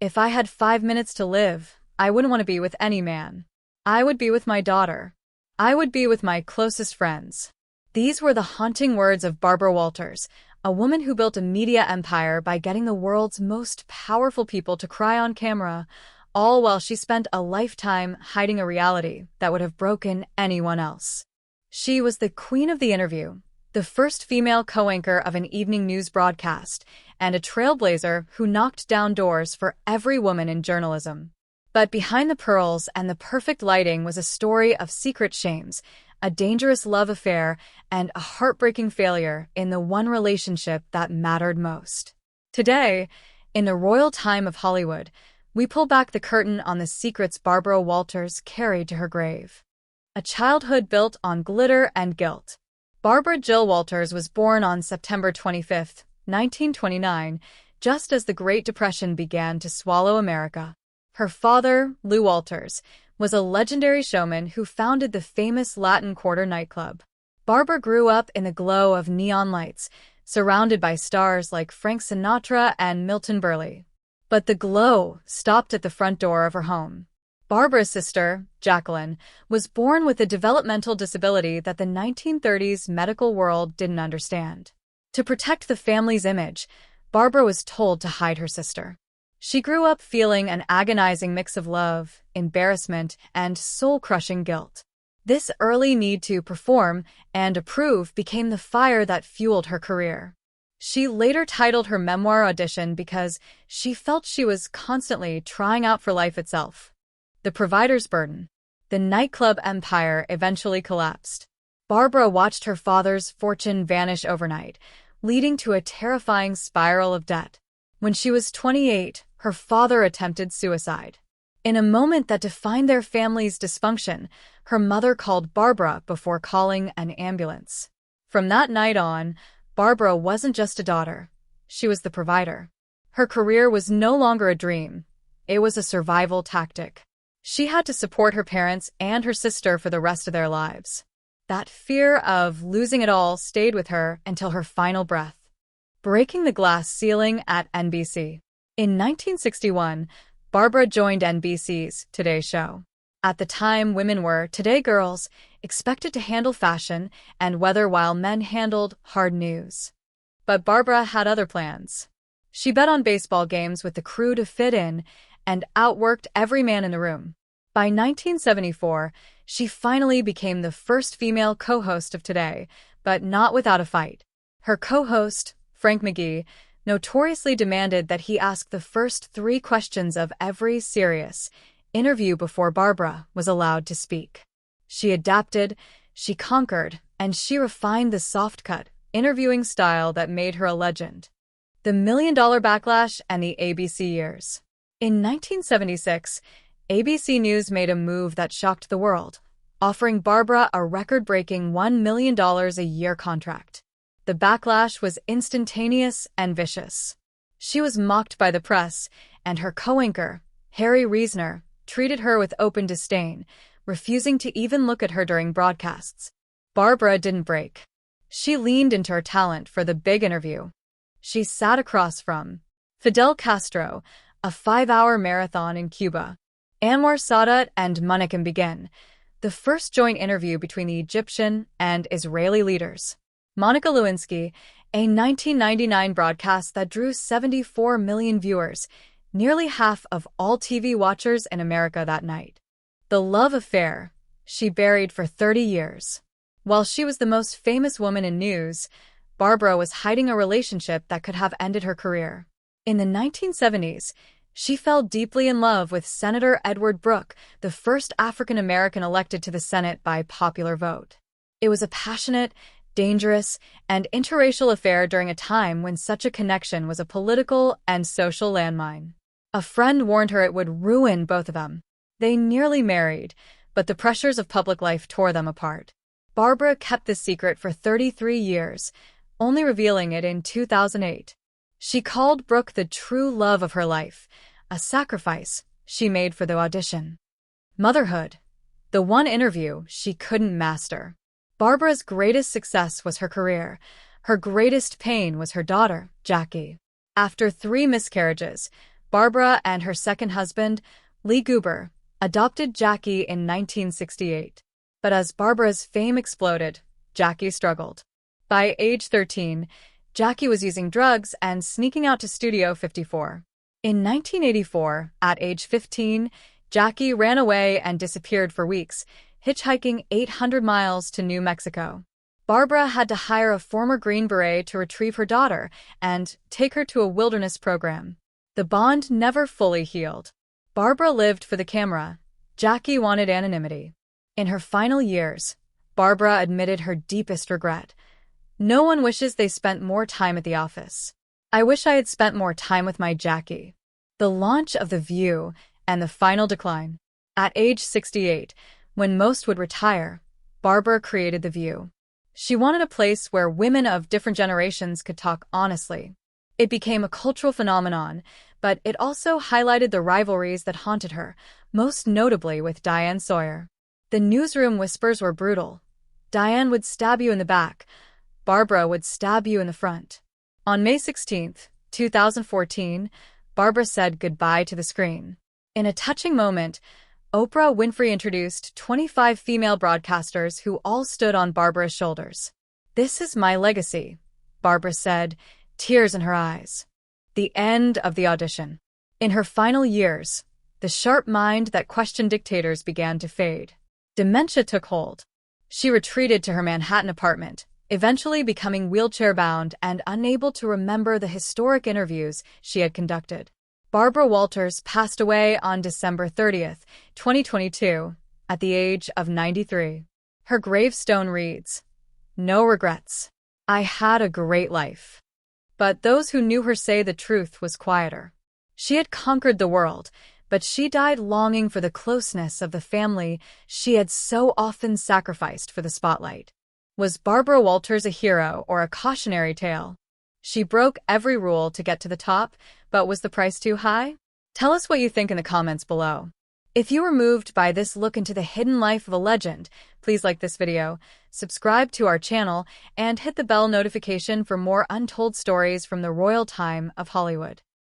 If I had 5 minutes to live, I wouldn't want to be with any man. I would be with my daughter. I would be with my closest friends. These were the haunting words of Barbara Walters, a woman who built a media empire by getting the world's most powerful people to cry on camera, all while she spent a lifetime hiding a reality that would have broken anyone else. She was the queen of the interview, the first female co-anchor of an evening news broadcast, and a trailblazer who knocked down doors for every woman in journalism. But behind the pearls and the perfect lighting was a story of secret shames, a dangerous love affair, and a heartbreaking failure in the one relationship that mattered most. Today, in the royal time of Hollywood, we pull back the curtain on the secrets Barbara Walters carried to her grave. A childhood built on glitter and guilt. Barbara Jill Walters was born on September 25, 1929, just as the Great Depression began to swallow America. Her father, Lou Walters, was a legendary showman who founded the famous Latin Quarter nightclub. Barbara grew up in the glow of neon lights, surrounded by stars like Frank Sinatra and Milton Berle. But the glow stopped at the front door of her home. Barbara's sister, Jacqueline, was born with a developmental disability that the 1930s medical world didn't understand. To protect the family's image, Barbara was told to hide her sister. She grew up feeling an agonizing mix of love, embarrassment, and soul-crushing guilt. This early need to perform and approve became the fire that fueled her career. She later titled her memoir Audition because she felt she was constantly trying out for life itself. The provider's burden. The nightclub empire eventually collapsed. Barbara watched her father's fortune vanish overnight, leading to a terrifying spiral of debt. When she was 28, her father attempted suicide. In a moment that defined their family's dysfunction, her mother called Barbara before calling an ambulance. From that night on, Barbara wasn't just a daughter. She was the provider. Her career was no longer a dream. It was a survival tactic. She had to support her parents and her sister for the rest of their lives. That fear of losing it all stayed with her until her final breath. Breaking the glass ceiling at NBC. In 1961, Barbara joined NBC's Today Show. At the time, women were, today girls, expected to handle fashion and weather while men handled hard news. But Barbara had other plans. She bet on baseball games with the crew to fit in and outworked every man in the room. By 1974, she finally became the first female co-host of Today, but not without a fight. Her co-host, Frank McGee, notoriously demanded that he ask the first 3 questions of every serious interview before Barbara was allowed to speak. She adapted, she conquered, and she refined the soft-cut, interviewing style that made her a legend. The $1 Million Backlash and the ABC Years. In 1976, ABC News made a move that shocked the world, offering Barbara a record-breaking $1 million a year contract. The backlash was instantaneous and vicious. She was mocked by the press, and her co-anchor, Harry Reasoner, treated her with open disdain, refusing to even look at her during broadcasts. Barbara didn't break. She leaned into her talent for the big interview. She sat across from Fidel Castro, a 5-hour marathon in Cuba. Anwar Sadat and Monekim Begin, the first joint interview between the Egyptian and Israeli leaders. Monica Lewinsky, a 1999 broadcast that drew 74 million viewers, nearly half of all TV watchers in America that night. The love affair she buried for 30 years. While she was the most famous woman in news, Barbara was hiding a relationship that could have ended her career. In the 1970s, she fell deeply in love with Senator Edward Brooke, the first African-American elected to the Senate by popular vote. It was a passionate, dangerous, and interracial affair during a time when such a connection was a political and social landmine. A friend warned her it would ruin both of them. They nearly married, but the pressures of public life tore them apart. Barbara kept this secret for 33 years, only revealing it in 2008. She called Brooke the true love of her life, a sacrifice she made for the audition. Motherhood. The one interview she couldn't master. Barbara's greatest success was her career. Her greatest pain was her daughter, Jackie. After 3 miscarriages, Barbara and her second husband, Lee Goober, adopted Jackie in 1968. But as Barbara's fame exploded, Jackie struggled. By age 13, Jackie was using drugs and sneaking out to Studio 54. In 1984, at age 15, Jackie ran away and disappeared for weeks, hitchhiking 800 miles to New Mexico. Barbara had to hire a former Green Beret to retrieve her daughter and take her to a wilderness program. The bond never fully healed. Barbara lived for the camera. Jackie wanted anonymity. In her final years, Barbara admitted her deepest regret. No one wishes they spent more time at the office. I wish I had spent more time with my Jackie. The launch of The View and the final decline. At age 68, when most would retire, Barbara created The View. She wanted a place where women of different generations could talk honestly. It became a cultural phenomenon, but it also highlighted the rivalries that haunted her, most notably with Diane Sawyer. The newsroom whispers were brutal. Diane would stab you in the back. Barbara would stab you in the front. On May 16, 2014, Barbara said goodbye to the screen. In a touching moment, Oprah Winfrey introduced 25 female broadcasters who all stood on Barbara's shoulders. "This is my legacy," Barbara said, tears in her eyes. The end of the audition. In her final years, the sharp mind that questioned dictators began to fade. Dementia took hold. She retreated to her Manhattan apartment, eventually becoming wheelchair-bound and unable to remember the historic interviews she had conducted. Barbara Walters passed away on December 30, 2022, at the age of 93. Her gravestone reads, "No regrets. I had a great life." But those who knew her say the truth was quieter. She had conquered the world, but she died longing for the closeness of the family she had so often sacrificed for the spotlight. Was Barbara Walters a hero or a cautionary tale? She broke every rule to get to the top, but was the price too high? Tell us what you think in the comments below. If you were moved by this look into the hidden life of a legend, please like this video, subscribe to our channel, and hit the bell notification for more untold stories from the royal time of Hollywood.